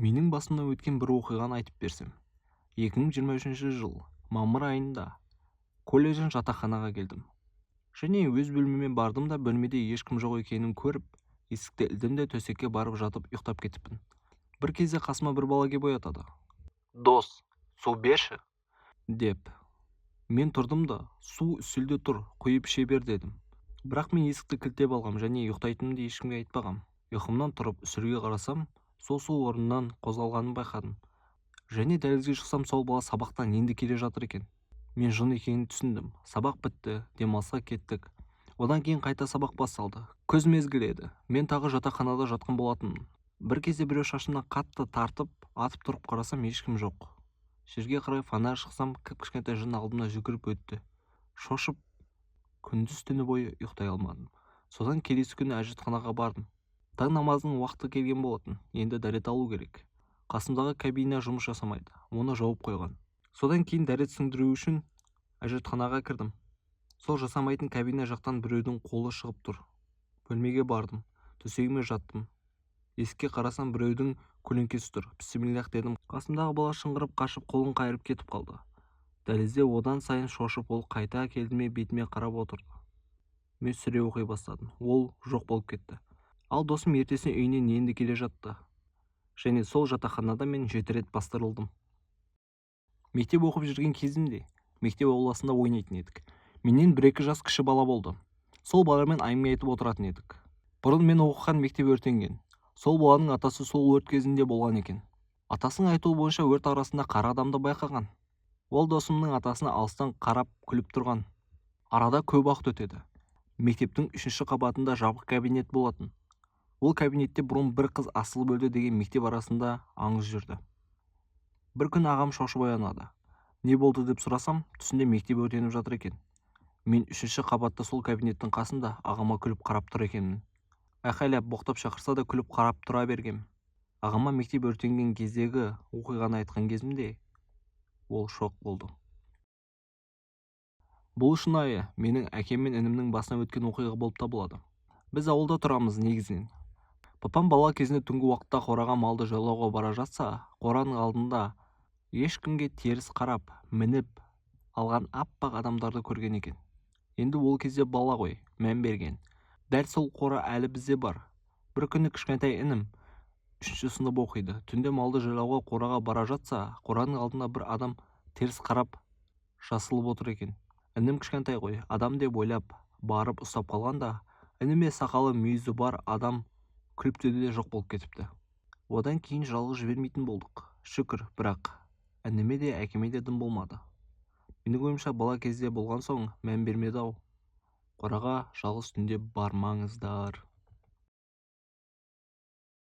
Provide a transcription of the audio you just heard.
Менің басымнан өткен бір оқиғаны айтып берсем. 2023 жыл мамыр айында колледжден жатақханаға келдім. Және өз бөлмеме бардым да бөлмеде ешкім жоқ екенін көріп, есікті ілдім де төсекке барып жатып ұйықтап кетіппін. Бір кезде қасыма бір бала келіп оятады. «Дос, су берші» деп. Мен тұрдым да, су үстелде тұр, құйып іше бер дедім. Бірақ мен есікті кілттеп алғам және ұйықтайтынымды ешкімге айтпағам. Ұйқымнан тұрып үстелге қарасам, сол су орнынан қозғалғанын байқадым. Және дәлізге шықсам, сол бала сабақтан енді келе жатыр екен. Мен жын екенін түсіндім. Сабақ бітті, демалысқа кеттік. Одан кейін қайта сабақ басталды. Күз мезгілі еді. Мен тағы жатақханада жатқан болатынмын. Бір кезде біреу шашымнан қатты тартып, атып тұрып қарасам, ешкім жоқ. Жерге қарай фонарь шықсам, кіп-кішкентай жын алдымнан жүгіріп өтті. Шошып, күндіз түні бойы ұйықтай алмадым. Содан келесі күні әжетханаға бардым. Таң намазының уақыты келген болатын. Енді дәрет алу керек. Қасымдағы кабина жұмыс жасамайды, оны жауып қойған. Содан кейін дәрет сіңдіру үшін әжетханаға кірдім. Сол жасамайтын кабина жақтан біреудің қолы шығып тұр. Бөлмеге бардым, төсегіме жаттым. Есікке қарасам, біреудің көлеңкесі тұр. Бісмиллах дедім. Қасымдағы бала шыңғырып қашып, қолын қайырып кетіп қалды. Дәлізде одан сайын шошып, ол қайта келдіме бетіме қарап отырды. Мен сүре оқи бастадым. Ол жоқ болып кетті. Ал досым ертесіне үйінен енді келе жатты. Және сол жатақханада мен 7 рет бастырылдым. Мектеп оқып жүрген кезімде мектеп ауласында ойнайтын едік. Менен 1-2 жас кіші бала болды. Сол баламен әңгіме айтып отыратын едік. Бұрын мен оқыған мектеп өртенген. Сол баланың атасы сол өрт кезінде болған екен. Атасының айтуы бойынша өрт арасында қара адамды байқаған. Ол досымның атасына алыстан қарап күліп тұрған. Арада көп уақыт өтеді. Мектептің 3-ші қабатында жабық кабинет болатын. Ол кабинетте бұрын бір қыз асылып өлді деген мектеп арасында аңыз жүрді. Бір күн ағам шошып оянады. Не болды деп сұрасам, түсінде мектеп өртеніп жатыр екен. Мен 3-ші қабатта сол кабинеттің қасында ағама күліп қарап тұр екенмін. Айқайлап боқтап шақырса да күліп қарап тұра бергем. Ағама мектеп өртенген кездегі оқиғаны айтқан кезімде ол шок болды. Бұл шынайы менің әкем мен інімнің басына өткен оқиға болып табылады. Біз ауылда тұрамыз негізінен. Папам бала кезінде түнгі уақытта қораға малды жайлауға бара жатса, қораның алдында ешкімге теріс қарап, мініп алған аппақ адамдарды көрген екен. Енді ол кезде бала ғой, мән берген. Дәл сол қора әлі бізде бар. Бір күні кішкентай інім 3-ші сынып оқиды. Түнде малды жайлауға қораға бара жатса, қораның алдында бір адам теріс қарап жасылып отыр екен. Інім кішкентай ғой, адам деп ойлап барып ұстап қалғанда, ініме сақалы мүйізі бар адам күліптеді де жоқ болып кетіпті. Одан кейін жалғыз жібермейтін болдық. Шүкір, бірақ ініме де әкеме де дым болмады. Менің ойымша бала кезде болған соң мән бермеді ау. Қораға жалғыз түнде бармаңыздар.